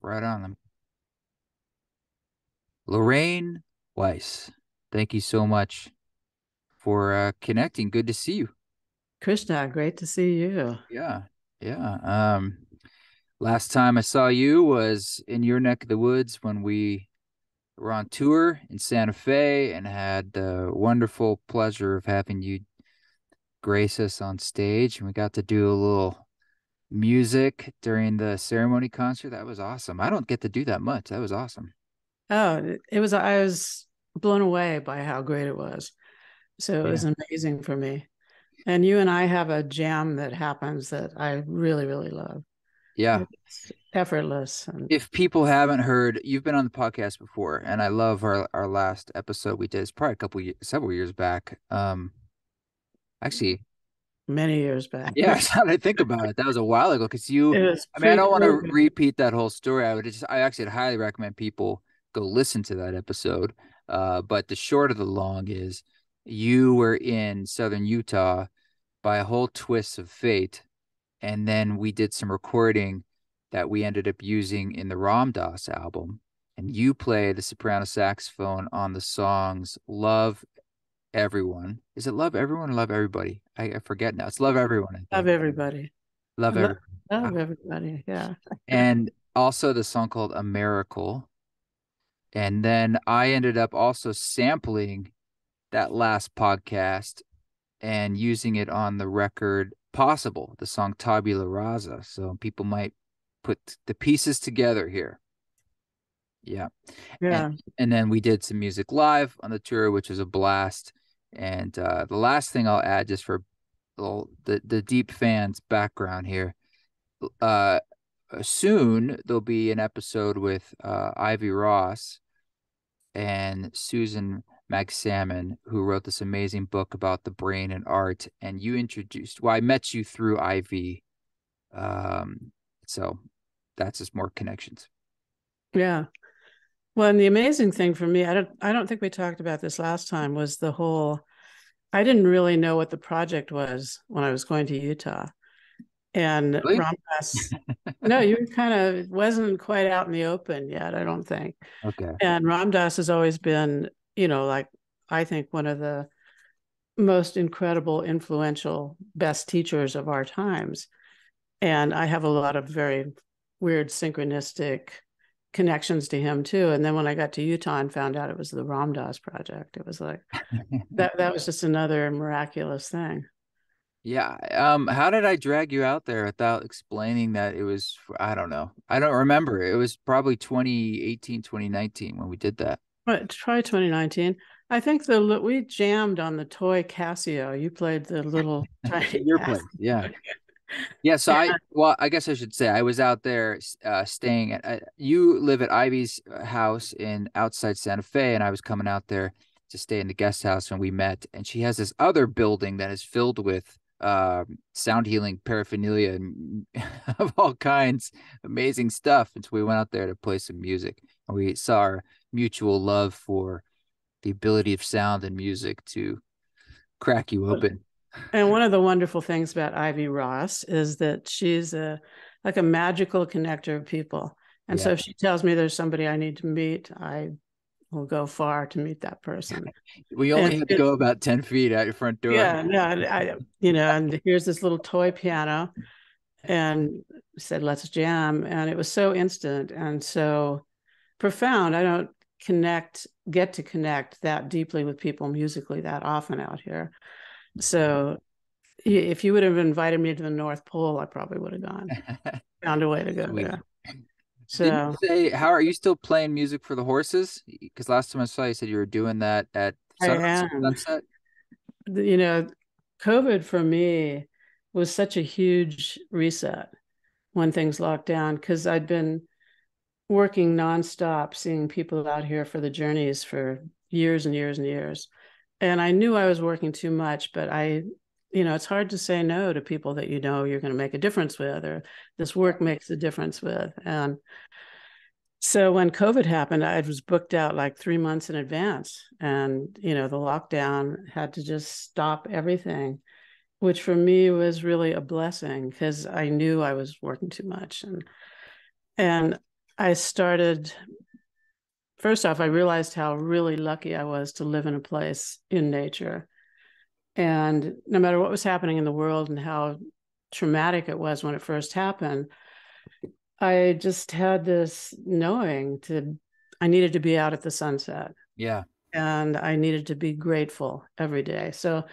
Right on them. Lorraine Weiss, thank you so much for connecting. Good to see you. Krishna, great to see you. Yeah, yeah. Last time I saw you was in your neck of the woods when we were on tour in Santa Fe and had the wonderful pleasure of having you grace us on stage. And we got to do a little music during the ceremony concert. That was awesome. I don't get to do that much. That was awesome. I was blown away by how great it was. So it Yeah. was amazing for me. And you and I have a jam that happens that I really, really love. Yeah. It's effortless. And If people haven't heard, you've been on the podcast before, and I love our last episode we did. It's probably several years back. Actually, many years back. yeah, now that I think about it, that was a while ago. Because It was I mean, I don't want to pre-COVID. repeat that whole story. I actually highly recommend people go listen to that episode. But the short of the long is, you were in southern Utah by a whole twist of fate, and then we did some recording that we ended up using in the Ramdas album. And you play the soprano saxophone on the songs Love Everyone. Is it Love Everyone or Love Everybody? I forget now. It's Love Everyone, I Love think. everybody. Love Love, Everyone. love everybody. Yeah. And also the song called A Miracle. And then I ended up also sampling that last podcast and using it on the record Possible, the song Tabula Rasa. So people might put the pieces together here. Yeah. And Yeah. and then we did some music live on the tour, which was a blast. And the last thing I'll add, just for the deep fans background here, uh soon there'll be an episode with Ivy Ross and Susan McSalmon, who wrote this amazing book about the brain and art. And I met you through Ivy. Um, so that's just more connections. Yeah. Well, and the amazing thing for me, I don't think we talked about this last time, was the whole I didn't really know what the project was when I was going to Utah. And Really? Ramdas, no, you kind of wasn't quite out in the open yet, I don't think. Okay. And Ramdas has always been, like I think one of the most incredible, influential, best teachers of our times. And I have a lot of very weird synchronistic connections to him too. And then when I got to Utah and found out it was the Ramdas Project, it was like that was just another miraculous thing. Yeah. How did I drag you out there without explaining that it was, I don't know. I don't remember. It was probably 2018, 2019 when we did that. But try 2019. I think we jammed on the toy Casio. You played the little At tiny your place. Yeah. Casio. Yeah, so I guess I should say I was out there staying you live at Ivy's house in outside Santa Fe, and I was coming out there to stay in the guest house when we met. And she has this other building that is filled with sound healing paraphernalia and of all kinds, amazing stuff. And so we went out there to play some music, and we saw our mutual love for the ability of sound and music to crack you open. And one of the wonderful things about Ivy Ross is that she's like a magical connector of people. And Yeah. so if she tells me there's somebody I need to meet, I will go far to meet that person. We And only had to go about 10 feet out your front door. yeah, no, and here's this little toy piano, and said, "Let's jam," and it was so instant and so profound. I don't get to connect that deeply with people musically that often out here. So if you would have invited me to the North Pole, I probably would have gone, found a way to go Sweet. there. Didn't So you say, how are you still playing music for the horses? Because last time I saw you said you were doing that at I am, sunset. you know, COVID for me was such a huge reset when things locked down because I'd been working nonstop, seeing people out here for the journeys for years and years and years. And I knew I was working too much, but it's hard to say no to people that you're going to make a difference with, or this work makes a difference with. And so when COVID happened, I was booked out like 3 months in advance. And, the lockdown had to just stop everything, which for me was really a blessing because I knew I was working too much. And I started, first off, I realized how really lucky I was to live in a place in nature. And no matter what was happening in the world and how traumatic it was when it first happened, I just had this knowing I needed to be out at the sunset Yeah. and I needed to be grateful every day. So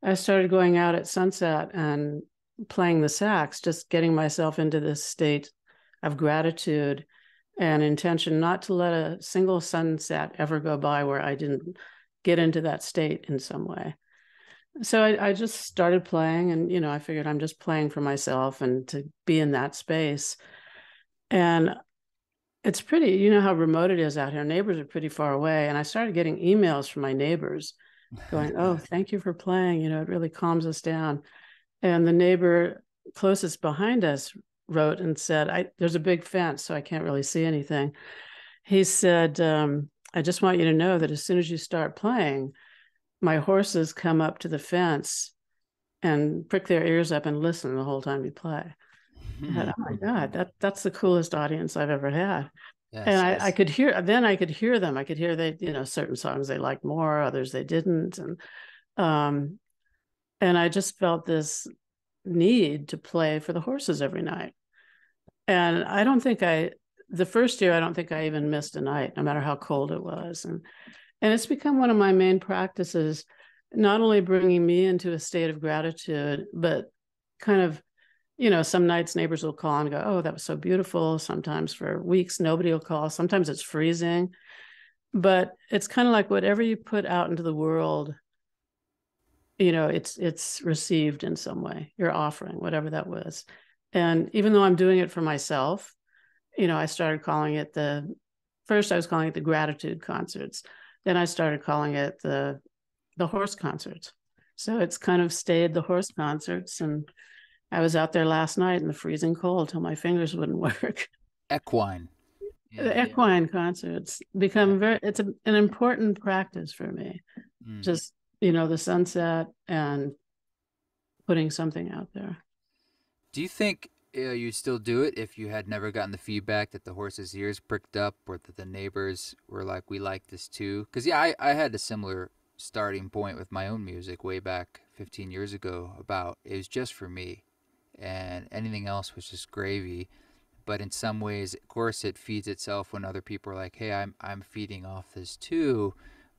I started going out at sunset and playing the sax, just getting myself into this state of gratitude and intention not to let a single sunset ever go by where I didn't get into that state in some way. So I just started playing, and I figured I'm just playing for myself and to be in that space. And it's pretty, how remote it is out here. Neighbors are pretty far away. And I started getting emails from my neighbors going, "Oh, thank you for playing. It really calms us down." And the neighbor closest behind us wrote and said, there's a big fence, so I can't really see anything. He said, "I just want you to know that as soon as you start playing, my horses come up to the fence and prick their ears up and listen the whole time you play." I thought, oh my God, that's the coolest audience I've ever had. And Yes. I could hear, then I could hear them. I could hear they, certain songs they liked more, others they didn't. Um, and I just felt this need to play for the horses every night. And the first year, I don't think I even missed a night, no matter how cold it was. And it's become one of my main practices, not only bringing me into a state of gratitude, but kind of, some nights neighbors will call and go, "Oh, that was so beautiful." Sometimes for weeks, nobody will call. Sometimes it's freezing. But it's kind of like whatever you put out into the world, it's received in some way. You're offering whatever that was. And even though I'm doing it for myself, I started calling it first I was calling it the gratitude concerts. Then I started calling it the horse concerts. So it's kind of stayed the horse concerts. And I was out there last night in the freezing cold till my fingers wouldn't work. Equine. The Yeah. equine concerts become an important practice for me. Mm. Just, the sunset and putting something out there. Do you think you'd still do it if you had never gotten the feedback that the horse's ears pricked up or that the neighbors were like, "We like this too"? Because, yeah, I had a similar starting point with my own music way back 15 years ago about it was just for me and anything else was just gravy. But in some ways, of course, it feeds itself when other people are like, "Hey, I'm feeding off this too."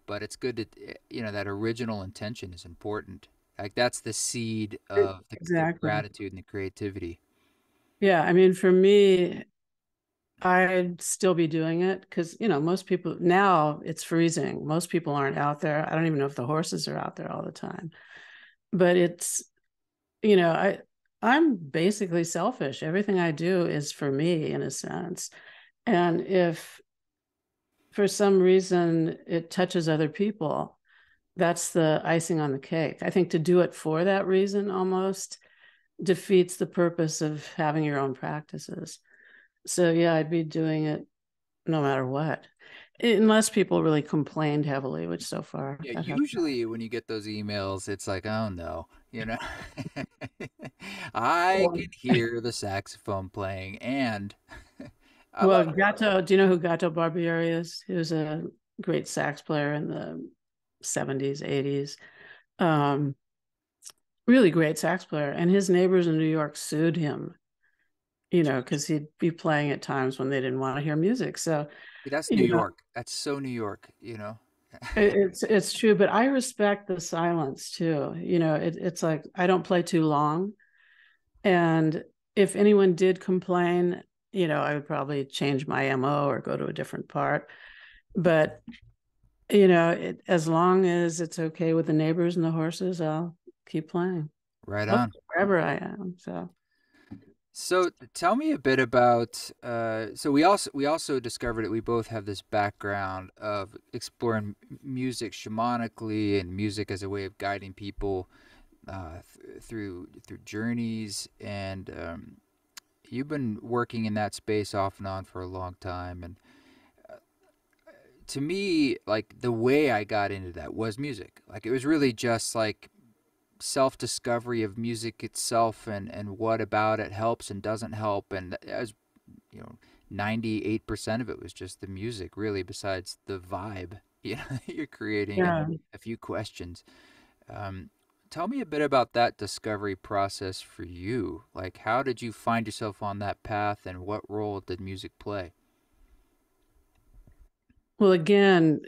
But it's good to, that original intention is important. Like that's the seed of the Exactly. gratitude and the creativity. Yeah. I mean, for me, I'd still be doing it because, most people now it's freezing. Most people aren't out there. I don't even know if the horses are out there all the time. But it's, you know, I I'm basically selfish. Everything I do is for me in a sense. And if for some reason it touches other people, that's the icing on the cake. I think to do it for that reason almost defeats the purpose of having your own practices. So yeah, I'd be doing it no matter what, unless people really complained heavily, which so far Yeah, that hasn't. usually when you get those emails, it's like, oh no, you know, I can hear the saxophone playing, and I Well, love Gato, do you know who Gato Barbieri is? He was a great sax player in the 70s, 80s. Um, really great sax player. And his neighbors in New York sued him, because he'd be playing at times when they didn't want to hear music. So, that's New you know, York. That's so New York, you know. it's true, but I respect the silence too. It's like I don't play too long. And if anyone did complain, I would probably change my MO or go to a different part. But as long as it's okay with the neighbors and the horses, I'll keep playing. Right Look on. wherever I am. So So tell me a bit about. So we also discovered that we both have this background of exploring music shamanically and music as a way of guiding people through journeys, and you've been working in that space off and on for a long time. And to me, like the way I got into that was music. Like it was really just like self discovery of music itself and what about it helps and doesn't help. And as you know, 98% of it was just the music, really, besides the vibe, you're creating and Yeah. a few questions. Um, Tell me a bit about that discovery process for you. Like, how did you find yourself on that path, and what role did music play? Well, again,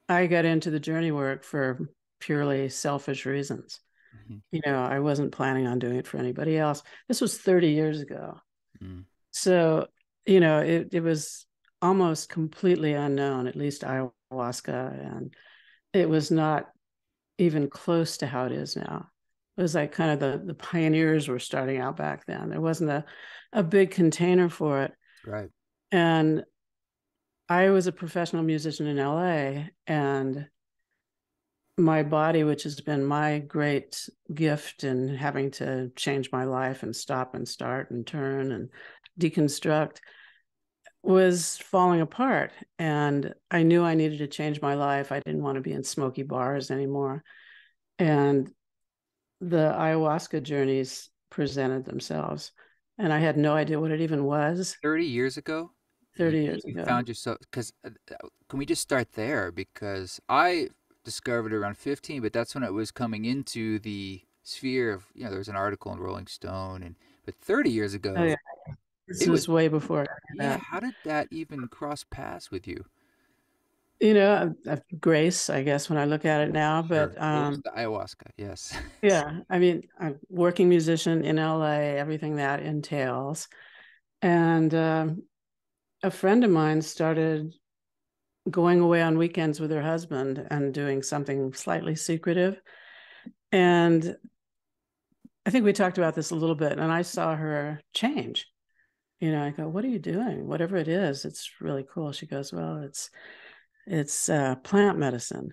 I got into the journey work for purely selfish reasons. Hmm. I wasn't planning on doing it for anybody else. This was 30 years ago. Mm, So, it was almost completely unknown, at least ayahuasca. And it was not even close to how it is now. It was like kind of the pioneers were starting out back then. There wasn't a big container for it. right. And I was a professional musician in LA, and my body, which has been my great gift in having to change my life and stop and start and turn and deconstruct, was falling apart. And I knew I needed to change my life. I didn't want to be in smoky bars anymore. And the ayahuasca journeys presented themselves. And I had no idea what it even was 30 years ago, 30 years you ago. found yourself, because can we just start there? Because I discovered it around 15, but that's when it was coming into the sphere of, there was an article in Rolling Stone, but 30 years Oh, ago, yeah. This it was, was way before yeah, that. how did that even cross paths with you? Grace, I guess, when I look at it now. Sure. But It was the ayahuasca, yes. yeah, I mean, I'm a working musician in LA, everything that entails. And a friend of mine started going away on weekends with her husband and doing something slightly secretive. And I think we talked about this a little bit, and I saw her change. I go, "What are you doing? Whatever it is, it's really cool." She goes, "Well, it's plant medicine."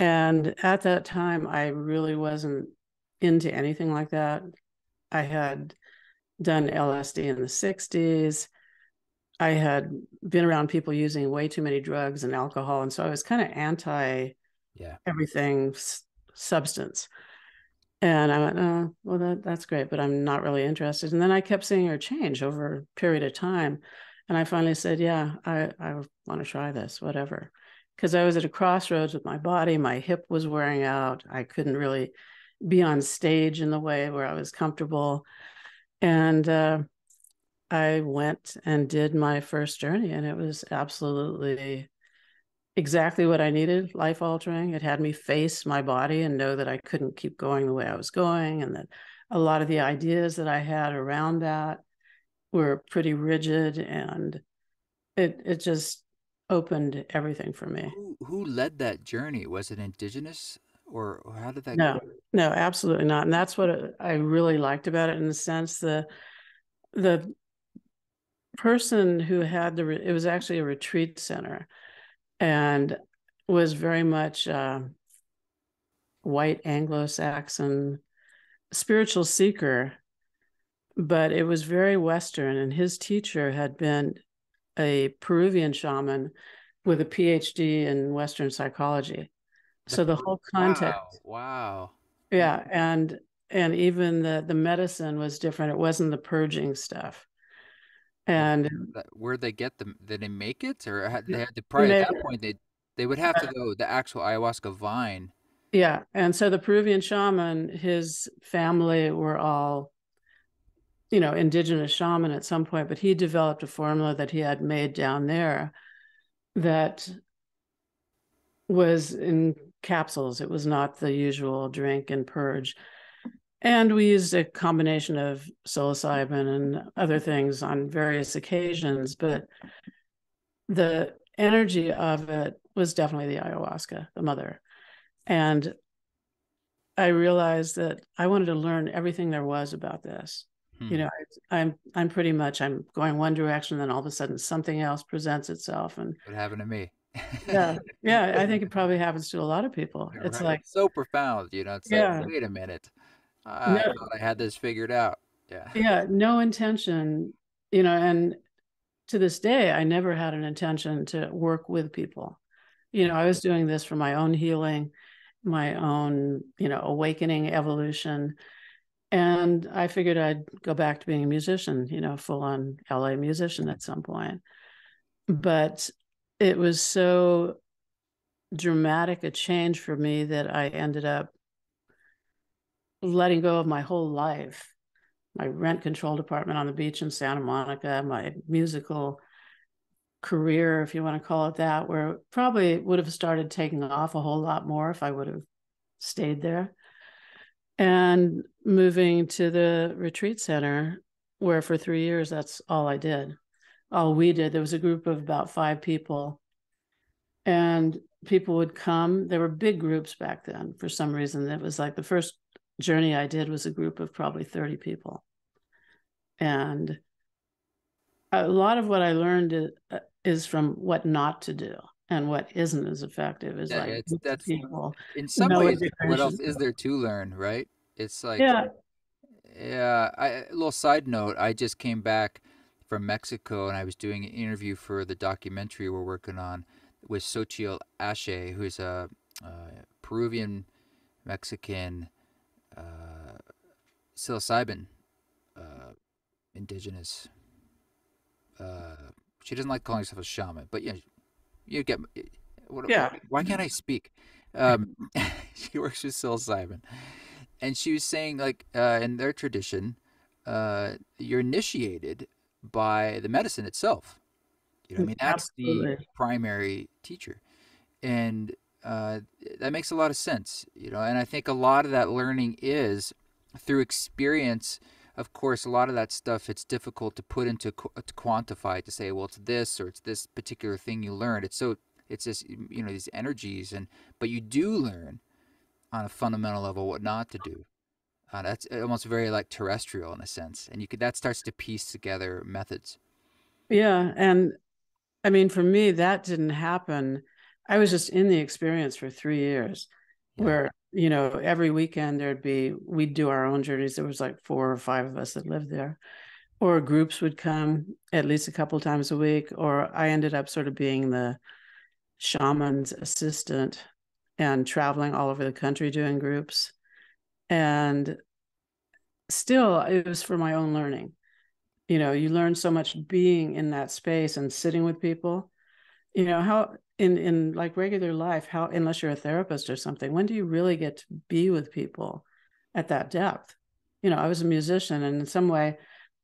And at that time, I really wasn't into anything like that. I had done LSD in the 60s. I had been around people using way too many drugs and alcohol. And so I was kind of anti Yeah. everything substance. And I went, "Oh, well, that's great, but I'm not really interested." And then I kept seeing her change over a period of time. And I finally said, "Yeah, I want to try this, whatever." Because I was at a crossroads with my body. My hip was wearing out. I couldn't really be on stage in the way where I was comfortable. And I went and did my first journey, and it was absolutely exactly what I needed, life altering. It had me face my body and know that I couldn't keep going the way I was going, and that a lot of the ideas that I had around that were pretty rigid, and it just opened everything for me. Who led that journey? Was it indigenous, or how did that? No, no, absolutely not. And that's what I really liked about it, in the sense the person who had it was actually a retreat center, and was very much white Anglo-Saxon spiritual seeker, but it was very Western. And his teacher had been a Peruvian shaman with a PhD in Western psychology. The So the whole Wow, context, wow. Hmm. yeah, and even the medicine was different. It wasn't the purging stuff. And Where'd they get them? Did they make it, or they had to he probably at made that point they would have to go the actual ayahuasca vine. yeah. And so the Peruvian shaman, his family were all, indigenous shaman at some point, but he developed a formula that he had made down there that was in capsules. It was not the usual drink and purge. And we used a combination of psilocybin and other things on various occasions, but the energy of it was definitely the ayahuasca, the mother. And I realized that I wanted to learn everything there was about this. Hmm. You know, I'm pretty much, I'm going one direction, then all of a sudden something else presents itself. And What happened to me? yeah, yeah, I think it probably happens to a lot of people. It's Right. like, It's so profound, It's like, yeah, wait a minute. I no, thought I had this figured out. Yeah. yeah, no intention, and to this day, I never had an intention to work with people. I was doing this for my own healing, my own, awakening, evolution. And I figured I'd go back to being a musician, full on LA musician at some point. But it was so dramatic a change for me that I ended up letting go of my whole life, my rent controlled apartment on the beach in Santa Monica, my musical career, if you want to call it that, where probably would have started taking off a whole lot more if I would have stayed there. And moving to the retreat center, where for 3 years, that's all I did. All we did, there was a group of about 5 people, and people would come. There were big groups back then for some reason. It was like the first journey I did was a group of probably 30 people. And a lot of what I learned is from what not to do, and what isn't as effective is Yeah, like it's that's people in some know what ways what differentiates. else is there to learn, right? It's like, Yeah. yeah, a little side note, I just came back from Mexico and I was doing an interview for the documentary we're working on with Xochitl Ashe, who's a Peruvian Mexican psilocybin uh, indigenous. Uh, she doesn't like calling herself a shaman, but yeah, you get Yeah. why can't I speak? She works with psilocybin, and she was saying like in their tradition, you're initiated by the medicine itself. You know, what I mean that's the Absolutely. primary teacher, and uh, that makes a lot of sense. You know, and I think a lot of that learning is through experience. Of course, a lot of that stuff it's difficult to put into to quantify to say, well, it's this or it's this particular thing you learned. It's this these energies but you do learn on a fundamental level what not to do. That's almost very like terrestrial in a sense, and you could that starts to piece together methods. Yeah. And I mean, for me, that didn't happen. I was just in the experience for 3 years Yeah, where, every weekend we'd do our own journeys. There was like 4 or 5 of us that lived there, or groups would come at least a couple times a week, or I ended up sort of being the shaman's assistant and traveling all over the country doing groups. And still, it was for my own learning. You learn so much being in that space and sitting with people. How in like regular life, how unless you're a therapist or something, when do you really get to be with people at that depth? I was a musician, and in some way,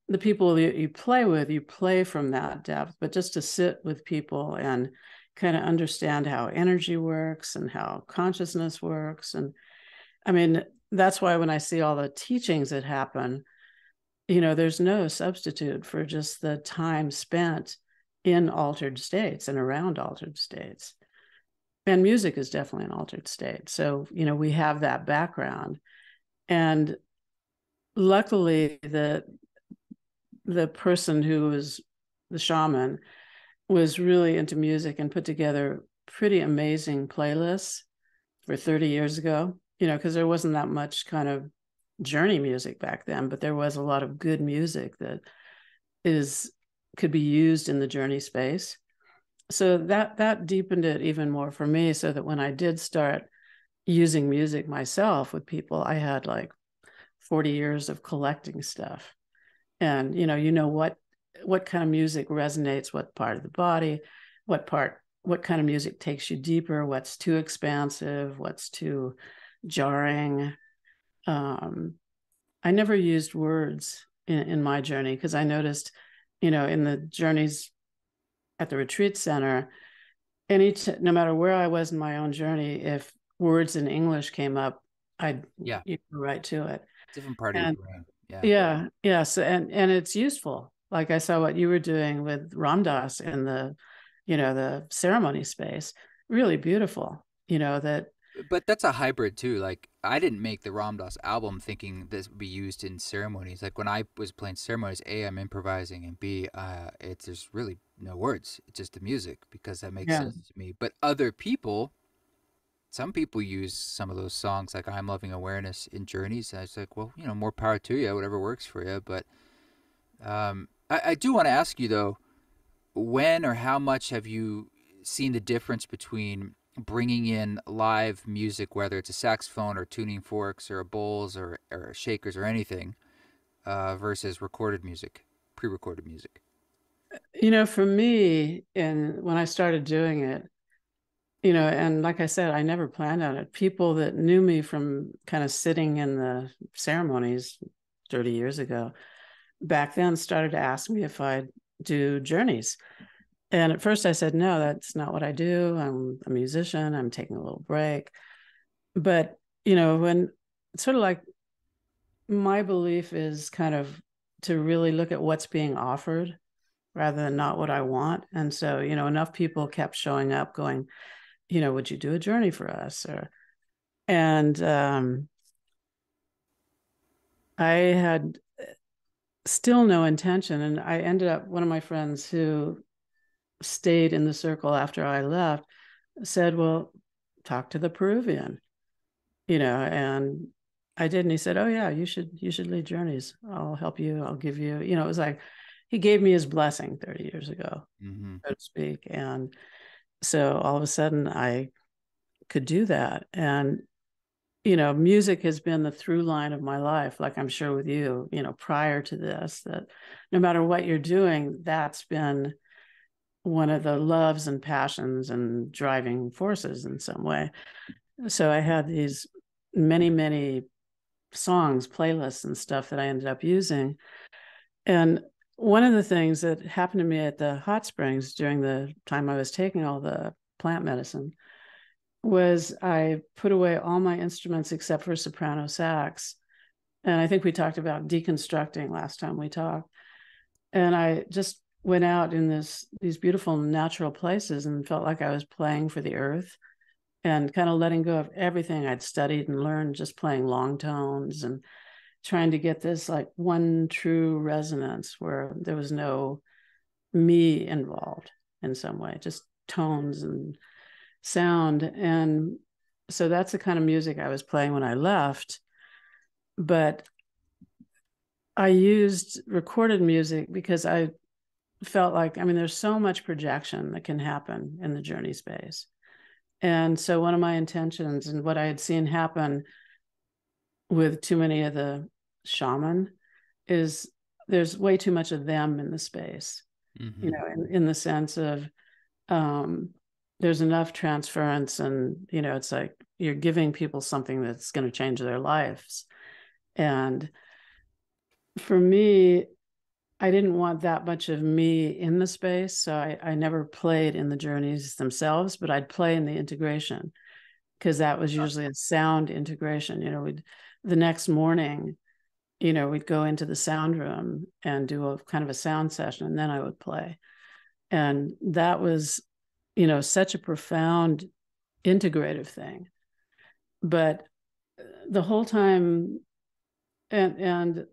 the people you play with, you play from that depth, but just to sit with people and kind of understand how energy works and how consciousness works. And I mean, that's why when I see all the teachings that happen, there's no substitute for just the time spent in altered states and around altered states. And music is definitely an altered state. So, we have that background. And luckily, the person who was the shaman was really into music and put together pretty amazing playlists for 30 years ago, because there wasn't that much kind of journey music back then, but there was a lot of good music that is could be used in the journey space. So that deepened it even more for me, so that when I did start using music myself with people, I had like 40 years of collecting stuff. And what kind of music resonates what part of the body, what kind of music takes you deeper, what's too expansive, what's too jarring. um, I never used words in my journey, because I noticed, in the journeys at the retreat center, no matter where I was in my own journey, if words in English came up, I'd yeah, you go right to it. different part of your And brain. Yeah, yeah, yes, and it's useful. Like I saw what you were doing with Ramdas in the ceremony space. Really beautiful. That. but that's a hybrid too. Like I didn't make the Ramdas album thinking this would be used in ceremonies. Like when I was playing ceremonies, A, I'm improvising, and B, it's there's really no words. It's just the music because that makes Yeah. sense to me. But other people, some people use some of those songs like I'm Loving Awareness in journeys. And I was like, well, more power to you, whatever works for you. But I do want to ask you though, when or how much have you seen the difference between bringing in live music, whether it's a saxophone or tuning forks or bowls or shakers or anything, versus recorded music, pre-recorded music. For me, and when I started doing it, and like I said, I never planned on it. People that knew me from kind of sitting in the ceremonies 30 years ago, back then started to ask me if I'd do journeys. And at first I said, no, that's not what I do. I'm a musician. I'm taking a little break. But, when it's sort of like my belief is kind of to really look at what's being offered rather than not what I want. And so, enough people kept showing up going, would you do a journey for us? And I had still no intention. And I ended up, one of my friends who stayed in the circle after I left said, well, talk to the Peruvian, and I did. And he said, oh yeah, you should lead journeys. I'll help you. I'll give you, it was like, he gave me his blessing 30 years ago, Mm-hmm. so to speak. And so all of a sudden I could do that. And, music has been the through line of my life, like I'm sure with you, prior to this, that no matter what you're doing, that's been one of the loves and passions and driving forces in some way. So I had these many, many songs, playlists, and stuff that I ended up using. And one of the things that happened to me at the hot springs during the time I was taking all the plant medicine was I put away all my instruments except for soprano sax. And I think we talked about deconstructing last time we talked. And I just went out in these beautiful natural places and felt like I was playing for the earth and kind of letting go of everything I'd studied and learned, just playing long tones and trying to get this like one true resonance where there was no me involved in some way, just tones and sound. And so that's the kind of music I was playing when I left. But I used recorded music because I felt like, I mean, there's so much projection that can happen in the journey space. And so one of my intentions and what I had seen happen with too many of the shaman is there's way too much of them in the space, Mm-hmm. in the sense of um, there's enough transference and, it's like you're giving people something that's going to change their lives. And for me, I didn't want that much of me in the space. So I never played in the journeys themselves, but I'd play in the integration because that was usually a sound integration. The next morning, we'd go into the sound room and do a kind of a sound session, and then I would play. And that was, such a profound integrative thing. But the whole time, and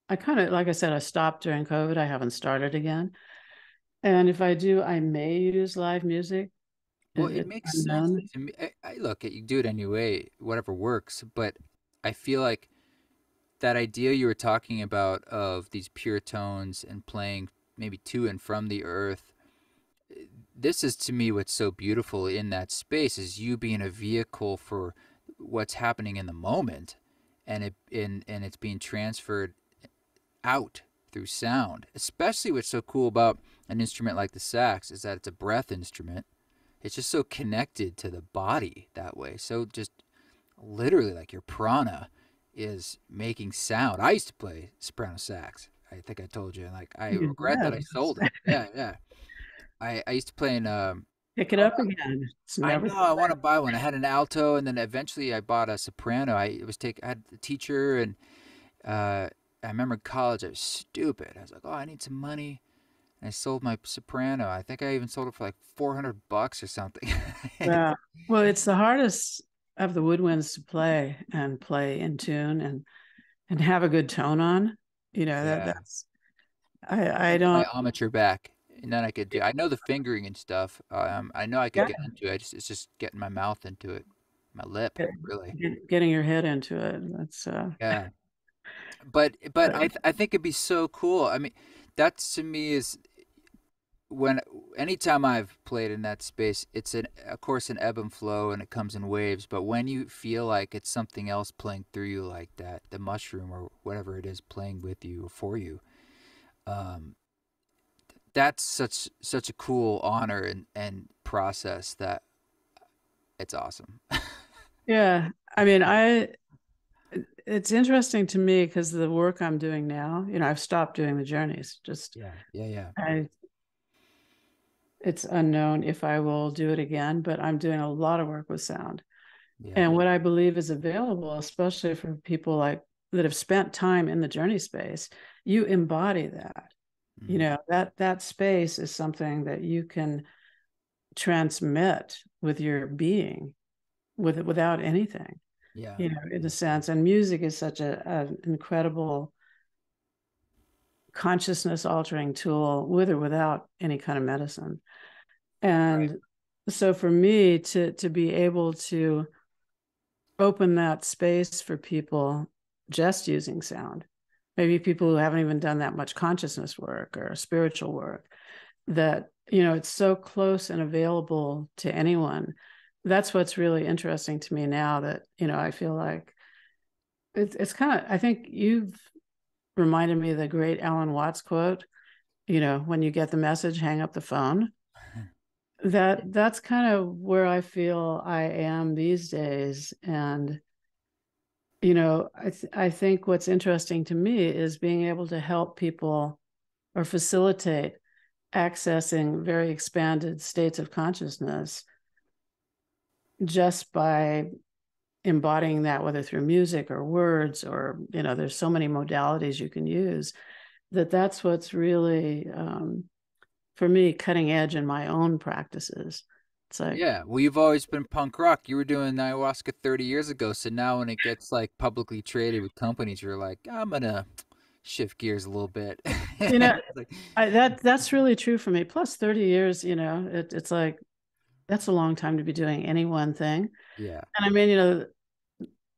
I kind of, like I said, I stopped during COVID. I haven't started again. And if I do, I may use live music. Well, it It's makes sense unknown. to me. I look at you do it anyway, whatever works. But I feel like that idea you were talking about of these pure tones and playing maybe to and from the earth. This is to me what's so beautiful in that space is you being a vehicle for what's happening in the moment, and it's being transferred out through sound. Especially what's so cool about an instrument like the sax is that it's a breath instrument. It's just so connected to the body that way. So just literally like your prana is making sound. I used to play soprano sax. I think I told you. And like I You regret that I did. sold it. Yeah, yeah. I used to play in Pick it oh, up again. It's I never know too I want to late. buy one. I had an alto and then eventually I bought a soprano. I had a teacher and uh I remember in college I was stupid. I was like, "Oh, I need some money." And I sold my soprano. I think I even sold it for like $400 or something. Yeah. Well, it's the hardest of the woodwinds to play in tune and have a good tone on. Yeah. That's I My don't. amateur back, and then I could do. I know the fingering and stuff. I know I could Yeah. get into it. It's just getting my mouth into it, my lip, really. Getting your head into it. That's Yeah, but I think it'd be so cool. I mean, that to me is when anytime I've played in that space, it's of course an ebb and flow, and it comes in waves. But when you feel like it's something else playing through you like that, the mushroom or whatever it is playing with you or for you, um, that's such a cool honor and process that it's awesome. Yeah. I mean, it's interesting to me because the work I'm doing now, I've stopped doing the journeys. Just Yeah, yeah, yeah, I it's unknown if I will do it again, but I'm doing a lot of work with sound. yeah. And what I believe is available, especially for people like that have spent time in the journey space, you embody that. Mm. That space is something that you can transmit with your being without anything, Yeah, in a yeah, sense. And music is such an incredible consciousness altering tool with or without any kind of medicine. right. And so for me to be able to open that space for people just using sound, maybe people who haven't even done that much consciousness work or spiritual work, that it's so close and available to anyone. That's what's really interesting to me now, that I feel like it's kind of, I think you've reminded me of the great Alan Watts quote, when you get the message, hang up the phone. That's kind of where I feel I am these days. And I think what's interesting to me is being able to help people or facilitate accessing very expanded states of consciousness just by embodying that, whether through music or words, or there's so many modalities you can use, that's what's really, for me, cutting edge in my own practices. It's like, Yeah, well, you've always been punk rock. You were doing ayahuasca 30 years ago. So now when it gets like publicly traded with companies, you're like, I'm gonna shift gears a little bit. you know Like, that's really true for me. Plus 30 years, it's like, that's a long time to be doing any one thing. yeah, And I mean,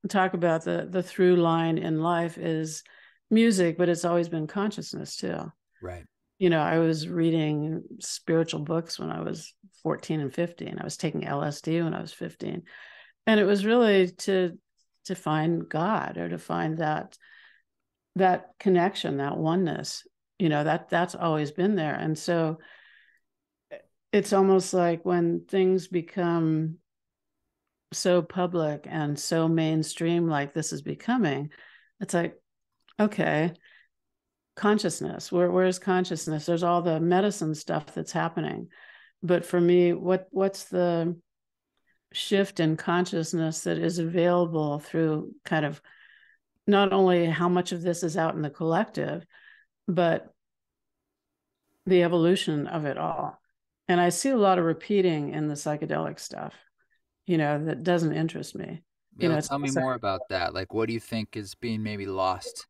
talk about the through line in life is music, but it's always been consciousness too. right. I was reading spiritual books when I was 14 and 15. I was taking LSD when I was 15. And it was really to find God, or to find that connection, that oneness, that's always been there. And so it's almost like when things become so public and so mainstream, like this is becoming, it's like, okay, consciousness, where's consciousness? There's all the medicine stuff that's happening. But for me, what's the shift in consciousness that is available through kind of not only how much of this is out in the collective, but the evolution of it all? And I see a lot of repeating in the psychedelic stuff, that doesn't interest me. Yeah, It's tell me almost like, more about that. Like, what do you think is being maybe lost,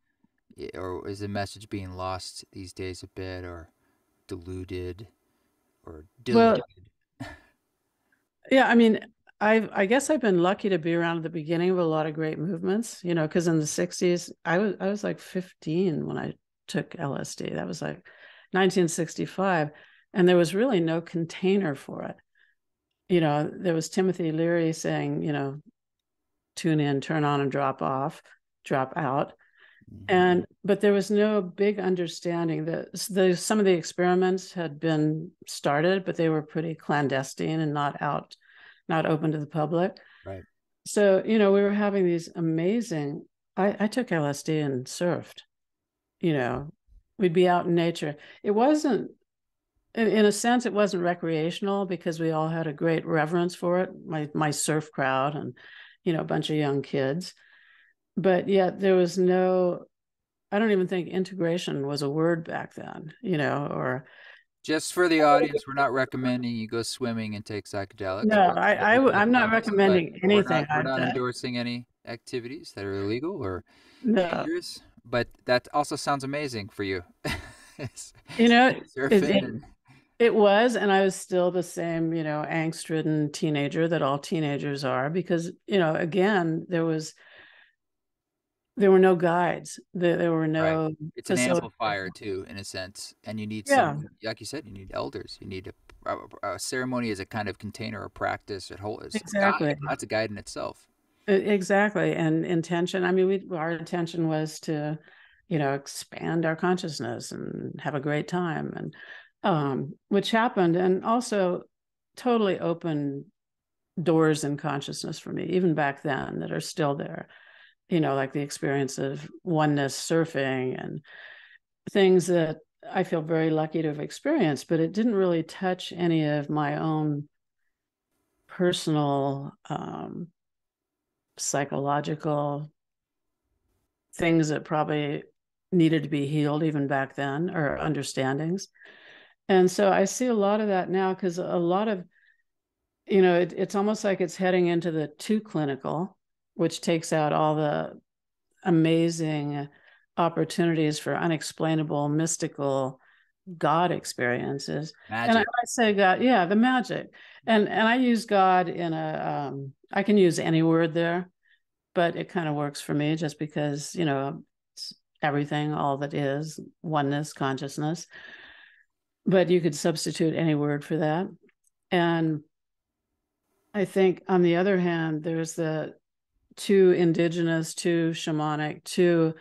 or is the message being lost these days a bit, or diluted, or well, diluted? yeah, I mean, I guess I've been lucky to be around at the beginning of a lot of great movements, because in the 60s, I was like 15 when I took LSD. That was like 1965. And there was really no container for it. There was Timothy Leary saying, tune in, turn on, and drop off, drop out. Hmm. But there was no big understanding that some of the experiments had been started, but they were pretty clandestine and not open to the public. Right. So, we were having these amazing, I took LSD and surfed, you know, we'd be out in nature. It wasn't, in a sense, it wasn't recreational because we all had a great reverence for it. My surf crowd and, a bunch of young kids, but yet there was no, I don't even think integration was a word back then, or Just for the audience, we're not recommending you go swimming and take psychedelics. no, But you can if I'm you not want, but recommending anything we're I've not done. endorsing any activities that are illegal or No, dangerous. But that also sounds amazing for you. you know, it, Surfing it, and it was, and I was still the same, angst-ridden teenager that all teenagers are, because, again, there was there were no guides. There were Right. no It's an facilitators. amplifier too, in a sense, and you need Yeah, someone, like you said, you need elders. You need a ceremony as a kind of container or practice. It whole is a exactly. guide. That's a guide in itself. Exactly. And intention. I mean, our intention was to, expand our consciousness and have a great time, and which happened, and also totally opened doors in consciousness for me, even back then, that are still there. Like the experience of oneness surfing and things that I feel very lucky to have experienced, but it didn't really touch any of my own personal psychological things that probably needed to be healed even back then, or understandings. And so I see a lot of that now, because a lot of, it's almost like it's heading into the too clinical, which takes out all the amazing opportunities for unexplainable, mystical God experiences. And Magic. I say God, yeah, the magic. And I use God in I can use any word there, but it kind of works for me just because, it's everything, all that is oneness, consciousness. But you could substitute any word for that. And I think on the other hand, there's the too indigenous, too shamanic, too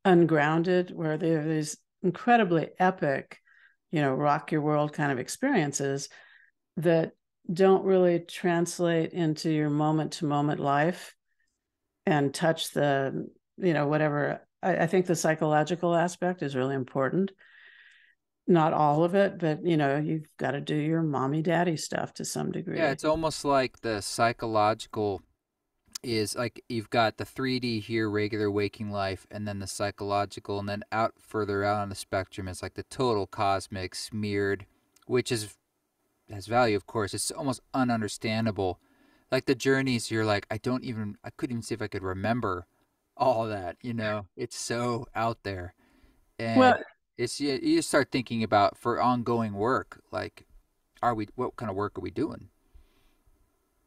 ungrounded, where there are these incredibly epic, rock your world kind of experiences that don't really translate into your moment to moment life and touch the, whatever. I think the psychological aspect is really important. Not all of it, but you've got to do your mommy daddy stuff to some Yeah, degree. it's almost like the psychological is like you've got the 3D here, regular waking life, and then the psychological, and then out further out on the spectrum is like the total cosmic smeared, which is has value, of course. It's almost ununderstandable. Like the journeys, you're like, I couldn't even see if I could remember all that. It's so out there, and Well, you just start thinking about for ongoing work, like, what kind of work are we doing?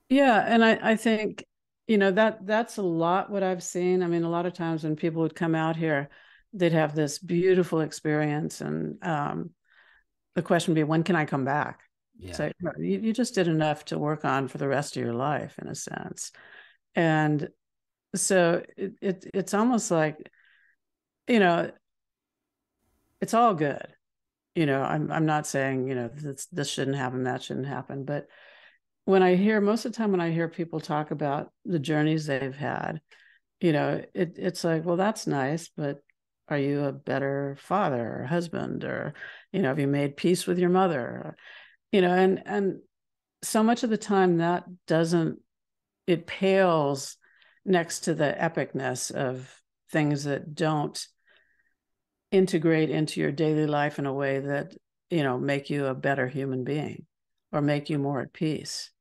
yeah, and I think that's a lot what I've seen. I mean, a lot of times when people would come out here, they'd have this beautiful experience, and the question would be, when can I come back? Yeah. So you just did enough to work on for the rest of your life, in a sense. And so it's almost like, you know it's all good. I'm not saying this shouldn't happen, that shouldn't happen, but most of the time when I hear people talk about the journeys they've had, it's like, well, that's nice, but are you a better father or husband, or have you made peace with your mother? And so much of the time that doesn't it pales next to the epicness of things that don't integrate into your daily life in a way that make you a better human being or make you more at peace.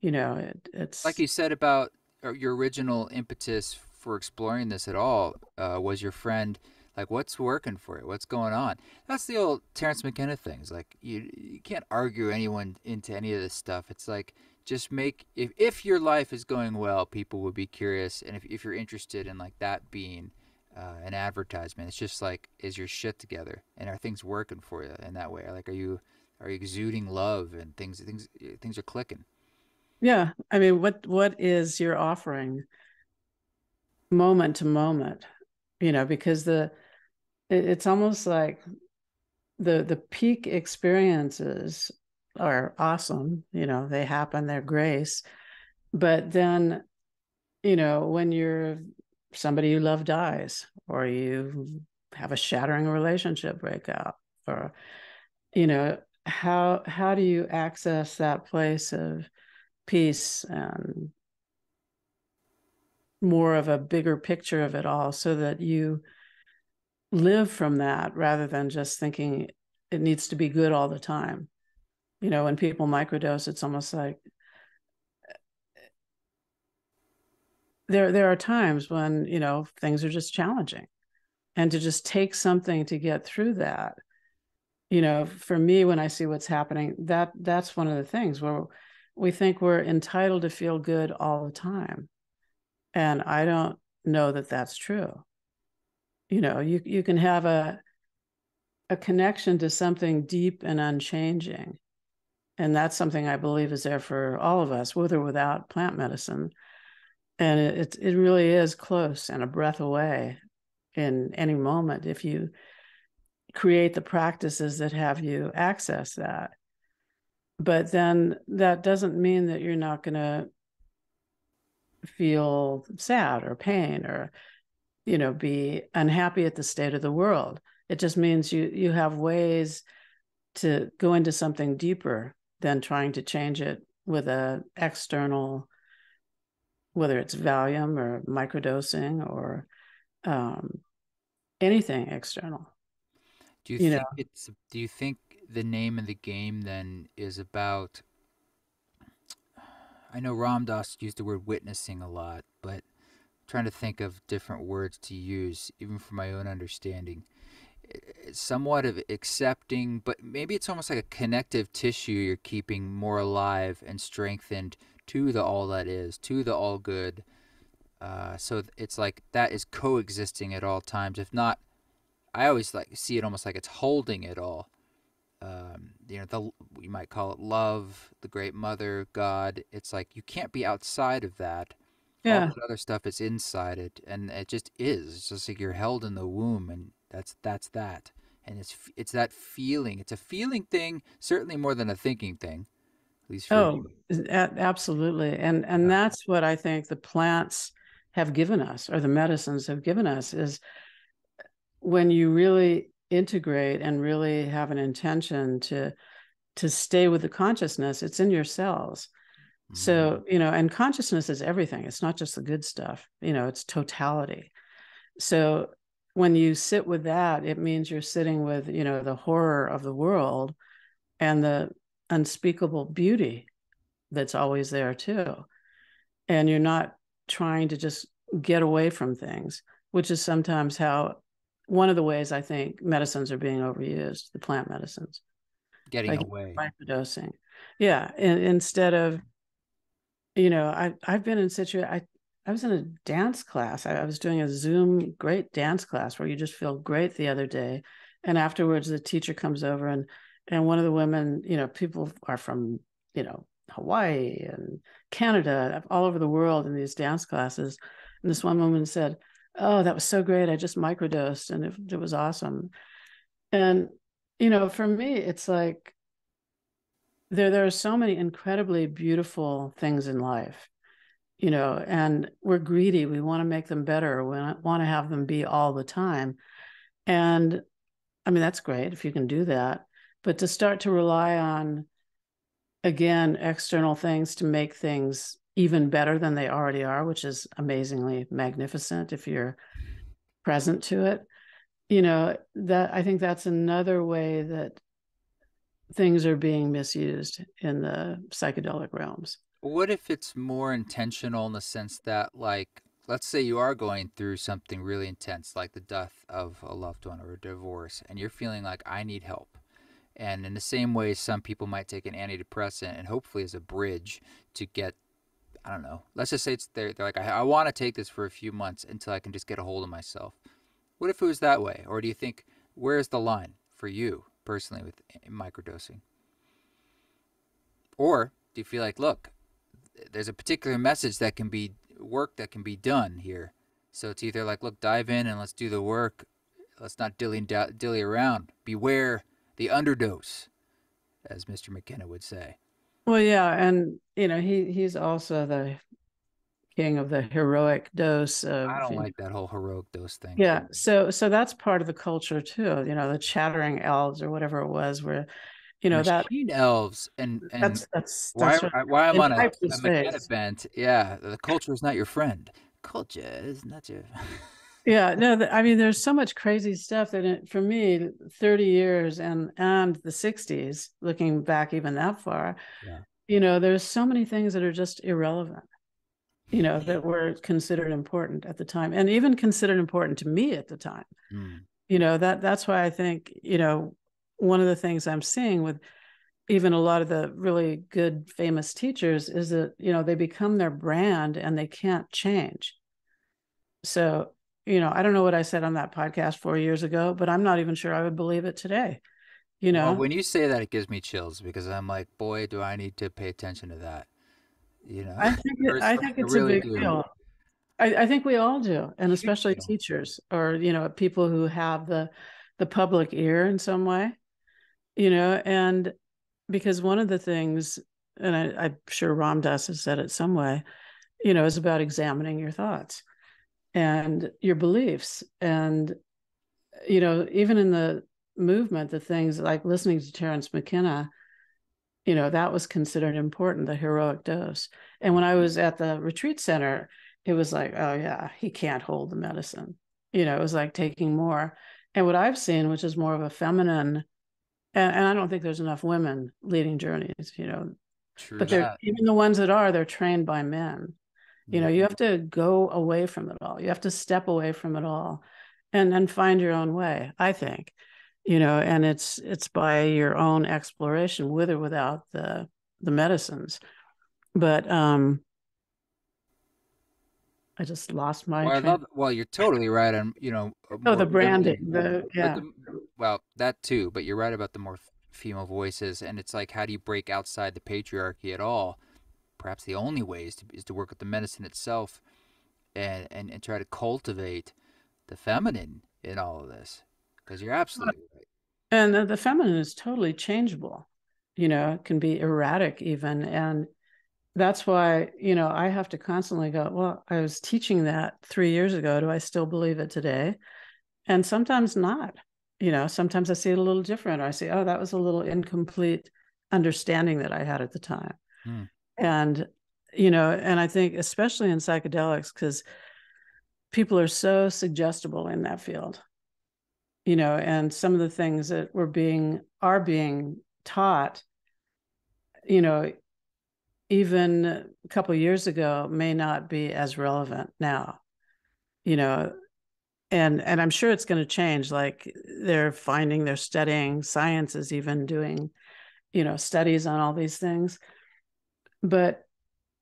Like It's you said about your original impetus for exploring this at all was your friend. Like, what's working for you? What's going on? That's the old Terrence McKenna things. Like, you can't argue anyone into any of this stuff. It's like, just make, if your life is going well, people would be curious. And if you're interested in like that being an advertisement, it's just like, is your shit together? And are things working for you in that way? Like, are you exuding love and things are clicking? Yeah, I mean, what is your offering moment to moment? Because it's almost like the peak experiences are awesome. They happen, they're grace. But then, when somebody you love dies, or you have a shattering relationship breakup, or how do you access that place of peace and more of a bigger picture of it all, so that you live from that rather than just thinking it needs to be good all the time. When people microdose, it's almost like there are times when things are just challenging, and to just take something to get through that. For me, when I see what's happening, that's one of the things where we think we're entitled to feel good all the time, and I don't know that that's true. You can have a connection to something deep and unchanging. And that's something I believe is there for all of us, with or without plant medicine. And it really is close and a breath away in any moment if you create the practices that have you access that. But then that doesn't mean that you're not going to feel sad or pain or be unhappy at the state of the world. It just means you have ways to go into something deeper than trying to change it with a external, whether it's Valium or microdosing or anything external. you know Do you think the name of the game then is about, I know Ramdas used the word witnessing a lot, but I'm trying to think of different words to use, even for my own understanding. It's somewhat of accepting, but maybe it's almost like a connective tissue you're keeping more alive and strengthened to the all that is, to the all good. So it's like that is coexisting at all times. If not, I always like see it almost like it's holding it all. We might call it love, the great mother, God. It's like you can't be outside of that. All yeah. that other stuff is inside it, and it just is. It's just like you're held in the womb, and that's that. And it's that feeling. It's a feeling thing, certainly more than a thinking thing, at least for Oh, me. absolutely. And Yeah. that's what I think the plants have given us, or the medicines have given us, is when you really integrate and really have an intention to stay with the consciousness, it's in your cells. Mm. So, and consciousness is everything. It's not just the good stuff, it's totality. So when you sit with that, it means you're sitting with, the horror of the world and the unspeakable beauty that's always there too. And you're not trying to just get away from things, which is sometimes how one of the ways I think medicines are being overused, the plant medicines, Getting like away. microdosing. Yeah. Instead of, I've been in I was in a dance class. I was doing a Zoom great dance class where you just feel great the other day. And afterwards the teacher comes over and one of the women, people are from, Hawaii and Canada, all over the world in these dance classes. And this one woman said, "Oh, that was so great. I just microdosed and it was awesome." And, for me, it's like there are so many incredibly beautiful things in life, and we're greedy. We want to make them better. We want to have them be all the time. And I mean, that's great if you can do that. But to start to rely on, again, external things to make things even better than they already are, which is amazingly magnificent if you're present to it, that I think that's another way that things are being misused in the psychedelic realms. What if it's more intentional in the sense that, like, let's say you are going through something really intense, like the death of a loved one or a divorce, and you're feeling like, I need help. And in the same way, some people might take an antidepressant and hopefully as a bridge to get, I don't know, let's just say they're like, I want to take this for a few months until I can just get a hold of myself. What if it was that way? Or do you think, where's the line for you personally with microdosing? Or do you feel like, look, there's a particular message that can be work that can be done here. So it's either like, look, dive in and let's do the work. Let's not dilly around. Beware the underdose, as Mr. McKenna would say. Well, yeah, and he's also the king of the heroic dose I of, don't like that whole heroic dose thing. yeah. So that's part of the culture too. The chattering elves or whatever it was, where that Machine elves and that's right. why I'm In on a McKenna hyperspace. bent. Yeah, the culture is not your friend. Culture is not your. Yeah, no, I mean, there's so much crazy stuff that for me, 30 years and the 60s, looking back even that far, Yeah. there's so many things that are just irrelevant, that were considered important at the time, and even considered important to me at the time. Mm. That's why I think, one of the things I'm seeing with even a lot of the really good famous teachers is that, they become their brand and they can't change. So I don't know what I said on that podcast 4 years ago, but I'm not even sure I would believe it today, you Well, know. when you say that, it gives me chills because I'm like, boy, do I need to pay attention to that. I Personally, think I it's a really big do. deal. I think we all do, and Huge especially deal. teachers or, people who have the public ear in some way, and because one of the things, and I'm sure Ramdas has said it some way, is about examining your thoughts and your beliefs. And, even in the movement, the things like listening to Terence McKenna, that was considered important, the heroic dose. And when I was at the retreat center, it was like, oh, yeah, he can't hold the medicine. It was like taking more. And what I've seen, which is more of a feminine, and I don't think there's enough women leading journeys, True but they're that. even the ones that are, they're trained by men. Yeah. You have to go away from it all. You have to step away from it all and find your own way, I think. And it's by your own exploration, with or without the medicines. But I just lost my Well, I train. love. Well, you're totally right on. Oh, More the women, branding, but yeah. well, that too. But you're right about the more female voices, and it's like, how do you break outside the patriarchy at all? Perhaps the only way is to work with the medicine itself, and try to cultivate the feminine in all of this. Because you're absolutely right. And the feminine is totally changeable. It can be erratic even. And that's why, I have to constantly go, well, I was teaching that 3 years ago. Do I still believe it today? And sometimes not. Sometimes I see it a little different. Or I say, oh, that was a little incomplete understanding that I had at the time. Hmm. And, and I think especially in psychedelics, because people are so suggestible in that field, and some of the things that are being taught, you know, even a couple of years ago may not be as relevant now, you know, and I'm sure it's going to change. Like they're studying, science is even doing, studies on all these things. But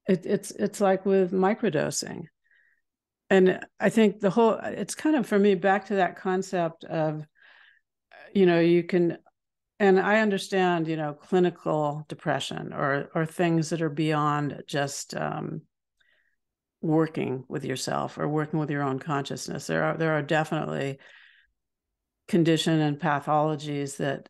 it's like with microdosing. And I think it's kind of for me back to that concept of, you can, and I understand, clinical depression or things that are beyond just working with yourself or working with your own consciousness. There are definitely condition and pathologies that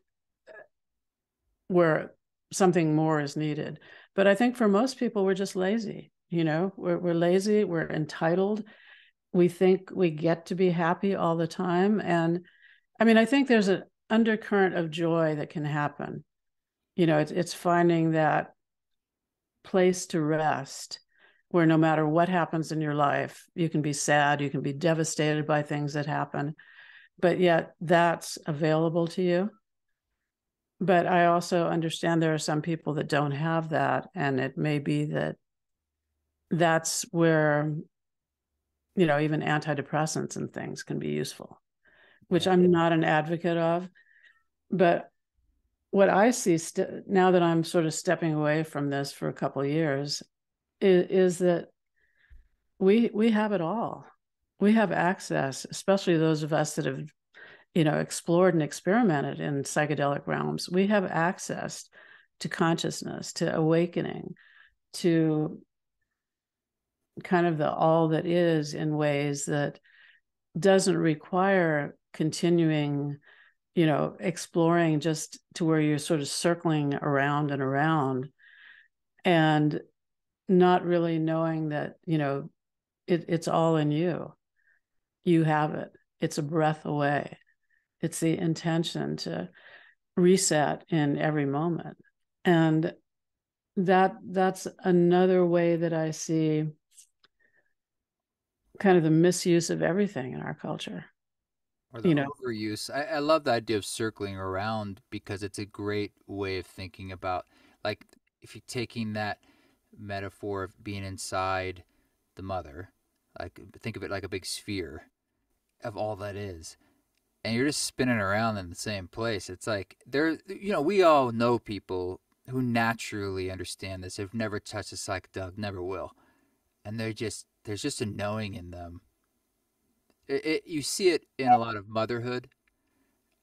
where something more is needed. But I think for most people, we're just lazy. We're lazy. We're entitled. We think we get to be happy all the time. And I mean, I think there's an undercurrent of joy that can happen. It's finding that place to rest where no matter what happens in your life, you can be sad, you can be devastated by things that happen, but yet that's available to you. But I also understand there are some people that don't have that. And it may be that that's where, even antidepressants and things can be useful, which Yeah. I'm not an advocate of. But what I see now that I'm sort of stepping away from this for a couple of years is that we have it all. We have access, especially those of us that have, explored and experimented in psychedelic realms. We have access to consciousness, to awakening, to kind of the all that is in ways that doesn't require continuing, exploring just to where you're sort of circling around and around and not really knowing that, it's all in you. You have it. It's a breath away. It's the intention to reset in every moment. And that's another way that I see kind of the misuse of everything in our culture. Or the You know, overuse. I love the idea of circling around because it's a great way of thinking about, like, if you're taking that metaphor of being inside the mother, like, think of it like a big sphere of all that is, and you're just spinning around in the same place. It's like we all know people who naturally understand this, have never touched a psychedelic, never will, and there's just a knowing in them You see it in a lot of motherhood.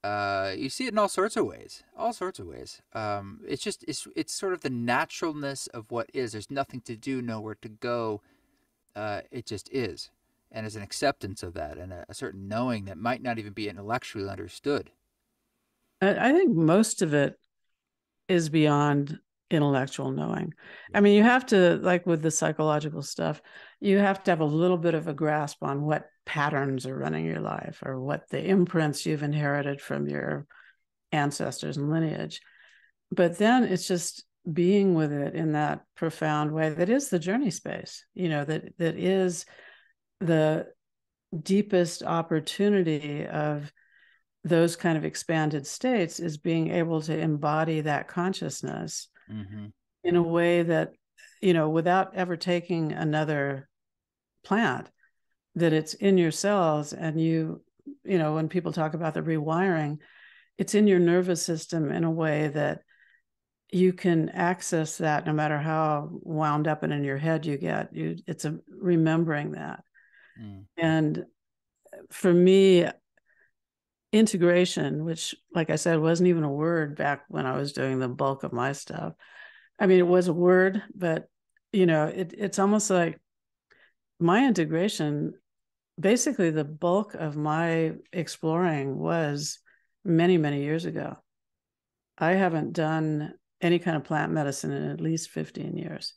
You see it in all sorts of ways, all sorts of ways. It's just it's sort of the naturalness of what is. There's nothing to do, nowhere to go. It just is, and there's an acceptance of that, and a certain knowing that might not even be intellectually understood. I think most of it is beyond intellectual knowing. I Yeah. mean, you have to, like with the psychological stuff, you have to have a little bit of a grasp on what patterns are running your life or what the imprints you've inherited from your ancestors and lineage. But then it's just being with it in that profound way that is the journey space, that is the deepest opportunity of those kind of expanded states, is being able to embody that consciousness Mm-hmm. in a way that, without ever taking another plant, that it's in your cells. And when people talk about the rewiring, it's in your nervous system in a way that you can access that no matter how wound up and in your head you get. It's a remembering that. Mm. And for me, integration, which, like I said, wasn't even a word back when I was doing the bulk of my stuff. I mean, it was a word, but it's almost like my integration, basically the bulk of my exploring was many, many years ago. I haven't done any kind of plant medicine in at least 15 years.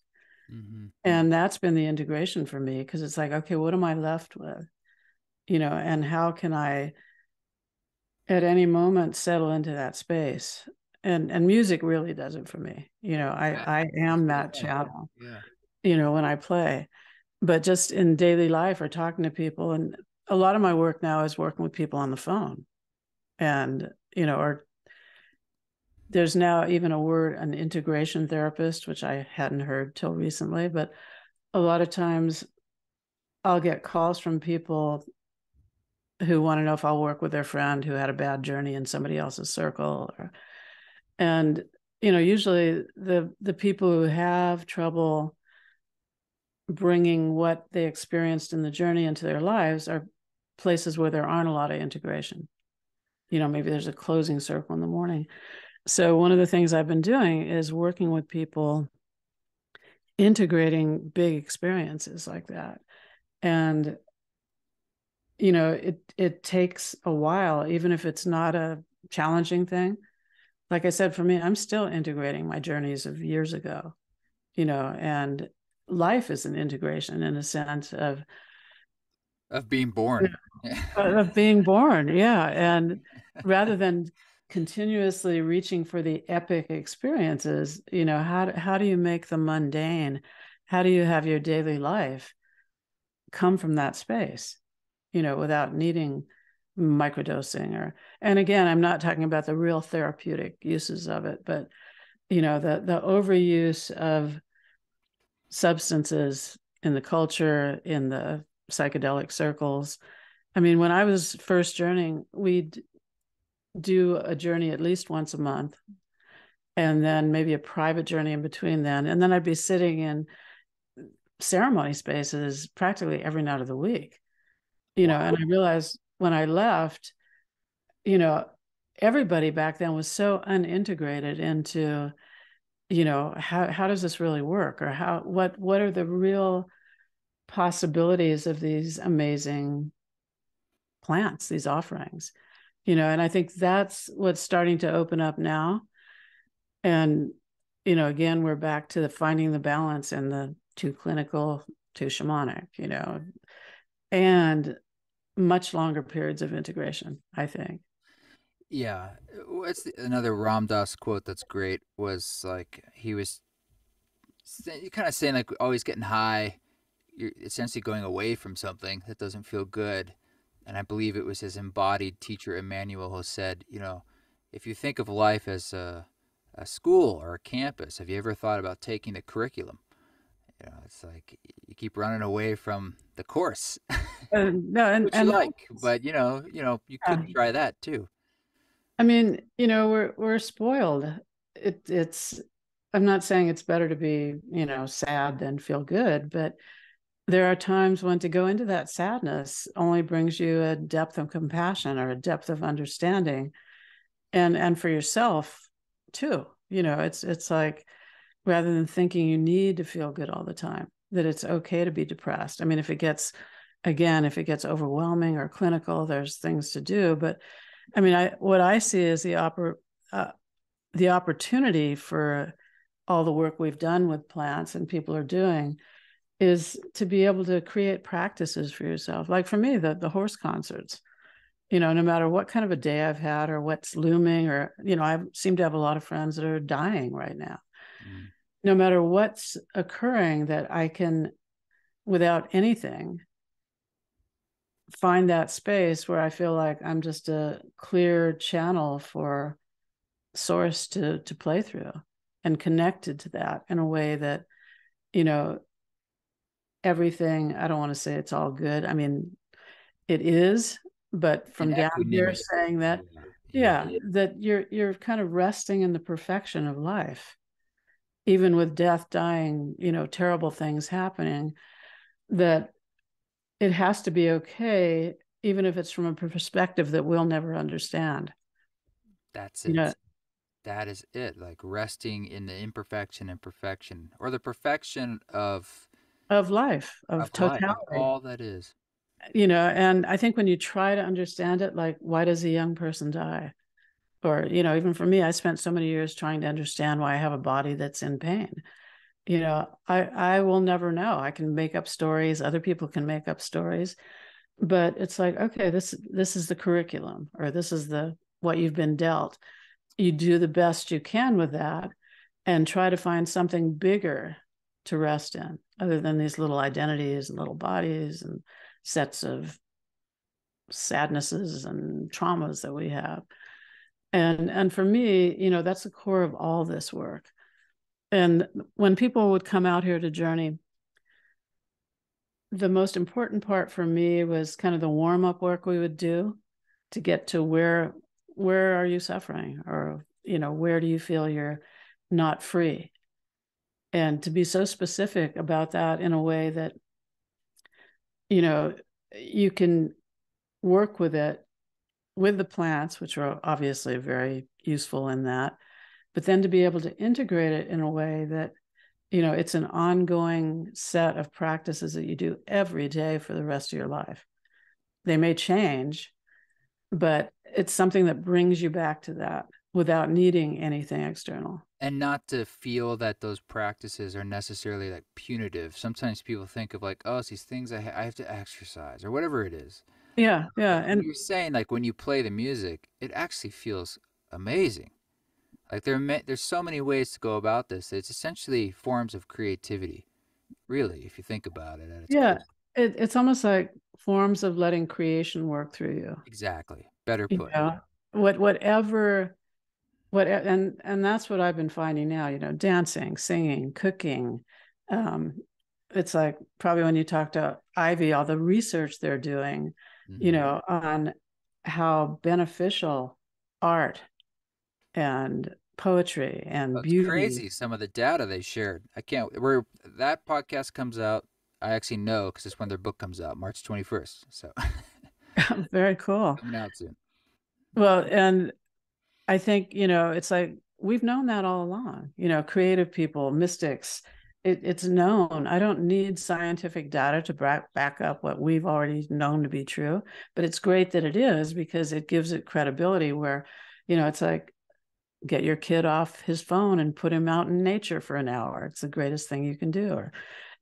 Mm-hmm. And that's been the integration for me, because it's like, okay, what am I left with? And how can I at any moment settle into that space? And music really does it for me. I I am feel that that. channel, Yeah. when I play. But just in daily life or talking to people, and a lot of my work now is working with people on the phone. And, or there's now even a word, an integration therapist, which I hadn't heard till recently. But a lot of times I'll get calls from people who want to know if I'll work with their friend who had a bad journey in somebody else's circle. And, usually the people who have trouble bringing what they experienced in the journey into their lives are places where there aren't a lot of integration. Maybe there's a closing circle in the morning. So one of the things I've been doing is working with people integrating big experiences like that. And it takes a while, even if it's not a challenging thing. Like I said, for me, I'm still integrating my journeys of years ago, and life is an integration in a sense of Of being born. Yeah. of being born. Yeah. And rather than continuously reaching for the epic experiences, how do you make the mundane? How do you have your daily life come from that space, without needing microdosing? And again, I'm not talking about the real therapeutic uses of it, but the overuse of substances in the culture, in the psychedelic circles. I mean, when I was first journeying, we'd do a journey at least once a month, and then maybe a private journey in between then. And then I'd be sitting in ceremony spaces practically every night of the week, and I realized when I left, you know, everybody back then was so unintegrated into, how does this really work? Or what are the real possibilities of these amazing plants, these offerings? And I think that's what's starting to open up now. And, again, we're back to the finding the balance in the too clinical, too shamanic, and much longer periods of integration, I think. Yeah. What's another Ramdas quote that's great was like he was kind of saying like always getting high, you're essentially going away from something that doesn't feel good. And I believe it was his embodied teacher Emmanuel who said, if you think of life as a school or a campus, have you ever thought about taking the curriculum? It's like you keep running away from the course, No, which you like, but you could try that too. I mean, we're spoiled. It's I'm not saying it's better to be, sad than feel good, but there are times when to go into that sadness only brings you a depth of compassion or a depth of understanding, and for yourself too. It's like, rather than thinking you need to feel good all the time, that it's okay to be depressed. I mean, if it gets overwhelming or clinical, there's things to do. But I mean, what I see is the opportunity for all the work we've done with plants and people are doing is to be able to create practices for yourself. Like for me, the horse concerts, no matter what kind of a day I've had or what's looming, or, I seem to have a lot of friends that are dying right now. Mm. No matter what's occurring, that I can, without anything, find that space where I feel like I'm just a clear channel for source to play through, and connected to that in a way that, you know, everything, I don't want to say it's all good. I mean, it is, but And from down here equanimity. saying that, Yeah. Yeah. yeah, that you're kind of resting in the perfection of life, even with death, dying, terrible things happening, that it has to be okay, even if it's from a perspective that we'll never understand. That's You it. know, That is it. Like resting in the imperfection and perfection, or the perfection of life, of of life, of totality. all that is. And I think when you try to understand it, like, why does a young person die? Or, even for me, I spent so many years trying to understand why I have a body that's in pain. I will never know. I can make up stories, other people can make up stories, but it's like, okay, this is the curriculum, or this is the what you've been dealt. You do the best you can with that, and try to find something bigger to rest in, other than these little identities and little bodies and sets of sadnesses and traumas that we have. And for me, that's the core of all this work. And when people would come out here to journey, the most important part for me was kind of the warm-up work we would do to get to where are you suffering, or where do you feel you're not free, and to be so specific about that in a way that you know you can work with it, with the plants, which are obviously very useful in that, but then to be able to integrate it in a way that it's an ongoing set of practices that you do every day for the rest of your life. They may change, but it's something that brings you back to that without needing anything external. And not to feel that those practices are necessarily like punitive. Sometimes people think of like, oh, it's these things I have to exercise or whatever it is. Yeah, yeah. But And you're saying like when you play the music, it actually feels amazing. Like there's so many ways to go about this. It's essentially forms of creativity, really, if you think about it at its yeah, core. it's almost like forms of letting creation work through you. Exactly. Better You put. know, whatever, and that's what I've been finding now. Dancing, singing, cooking. Um, it's like, probably when you talk to Ivy, all the research they're doing, Hmm. on how beneficial art and poetry and It's beauty. crazy some of the data they shared. I can't. Where that podcast comes out, I actually know because it's when their book comes out, March 21st. So Very cool. coming out soon. Well, and I think, it's like we've known that all along, creative people, mystics. It's known. I don't need scientific data to back up what we've already known to be true, but it's great that it is, because it gives it credibility where, it's like, get your kid off his phone and put him out in nature for an hour. It's the greatest thing you can do. Or,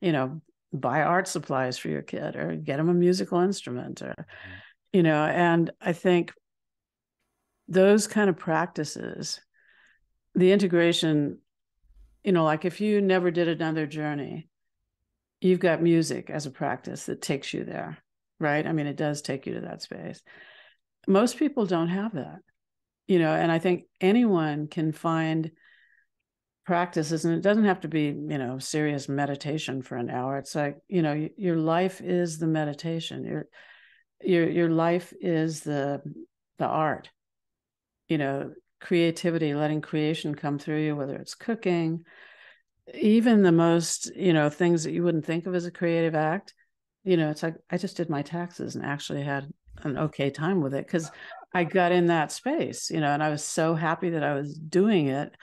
you know, buy art supplies for your kid, or get him a musical instrument, or, Mhm. and I think those kind of practices, the integration, like if you never did another journey, you've got music as a practice that takes you there, right? I mean, it does take you to that space. Most people don't have that, and I think anyone can find practices, and it doesn't have to be, serious meditation for an hour. It's like, your life is the meditation. Your life is the art, creativity, letting creation come through you, whether it's cooking, even the most, things that you wouldn't think of as a creative act, it's like I just did my taxes and actually had an okay time with it because I got in that space, and I was so happy that I was doing it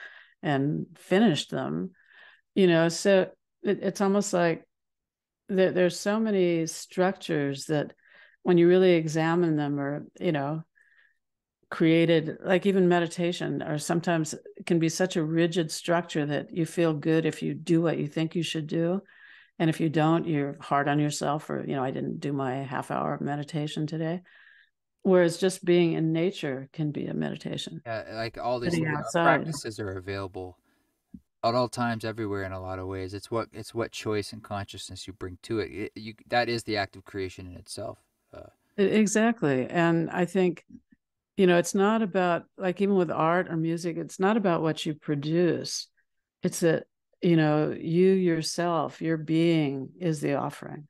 and finished them, so it's almost like there's so many structures that when you really examine them or, created, like even meditation, or sometimes it can be such a rigid structure that you feel good if you do what you think you should do. And if you don't, you're hard on yourself, or, I didn't do my half hour of meditation today. Whereas just being in nature can be a meditation. Like all these Sitting outside. practices are available at all times, everywhere in a lot of ways. It's what choice and consciousness you bring to it. That is the act of creation in itself. Uh, Exactly. And I think, it's not about, like, even with art or music, it's not about what you produce. It's that, you yourself, your being is the offering.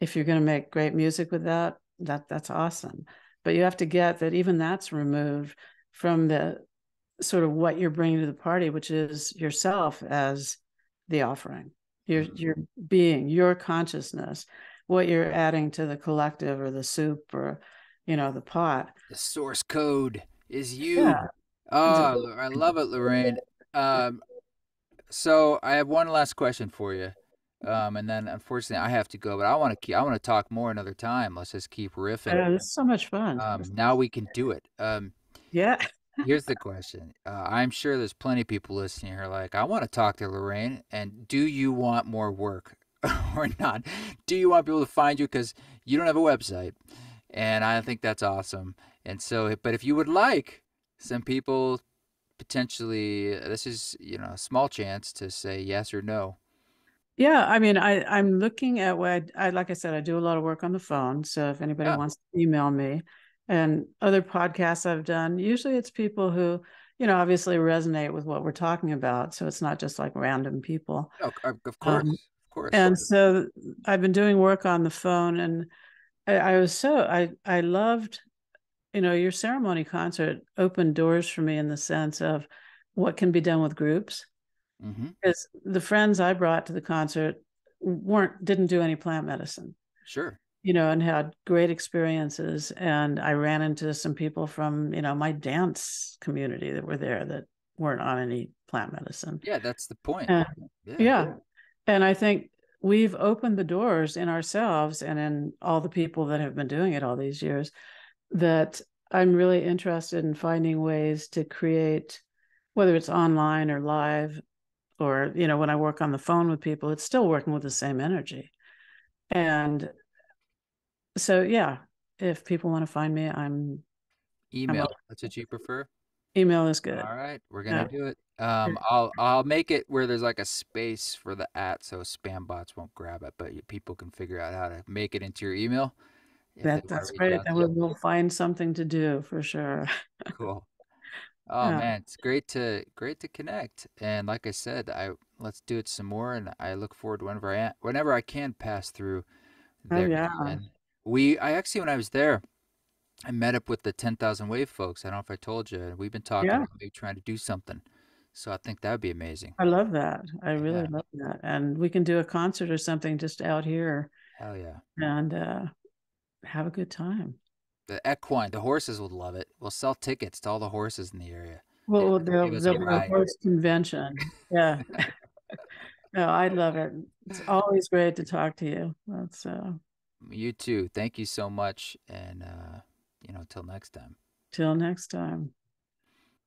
If you're going to make great music with that's awesome. But you have to get that even that's removed from the sort of what you're bringing to the party, which is yourself as the offering, your being, your consciousness, what you're adding to the collective or the soup or, the pot. the source code is you. Yeah. Oh, I love it, Lorraine. Um, so I have one last question for you. And then unfortunately I have to go, but I want to talk more another time. Let's just keep riffing. It's so much fun. Now we can do it. Yeah. Here's the question. I'm sure there's plenty of people listening here like, I want to talk to Lorraine, and do you want more work or not? Do you want people to find you because you don't have a website? And I think that's awesome. And so, but if you would like some people potentially, this is, a small chance to say yes or no. Yeah, I mean, I'm looking at what like I said, I do a lot of work on the phone. So if anybody Yeah. wants to email me, and other podcasts I've done, usually it's people who, obviously resonate with what we're talking about. So it's not just like random people. No, of Um, course. Of course. and so I've been doing work on the phone, and I was I loved, your ceremony concert opened doors for me in the sense of what can be done with groups, Mm-hmm. because the friends I brought to the concert didn't do any plant medicine, Sure. and had great experiences. And I ran into some people from, my dance community that were there that weren't on any plant medicine. Yeah, that's the point. And Yeah. yeah. And I think we've opened the doors in ourselves and in all the people that have been doing it all these years, that I'm really interested in finding ways to create, whether it's online or live, or, when I work on the phone with people, it's still working with the same energy. And so, yeah, if people want to find me, I'm Email. That's what you prefer? email is good. All right, we're gonna Yeah. do it. I'll make it where there's like a space for the at, so spam bots won't grab it, but people can figure out how to make it into your email if they want That's to reach great. out Then to you. we'll find something to do for sure. Cool. Oh Yeah. man, it's great to connect. And like I said, I let's do it some more, and I look forward to whenever I can pass through Oh there yeah. again. I actually when I was there, I met up with the 10,000 Wave folks. I don't know if I told you. We've been talking Yeah. about maybe trying to do something. So I think that would be amazing. I love that. I really Yeah. love that. And we can do a concert or something just out here Hell yeah. and have a good time. The equine, the horses would love it. We'll sell tickets to all the horses in the area. They Well, give us a there'll be a ride. horse convention. Yeah. No, I love it. It's always great to talk to you. That's You too. Thank you so much. And, till next time. till next time.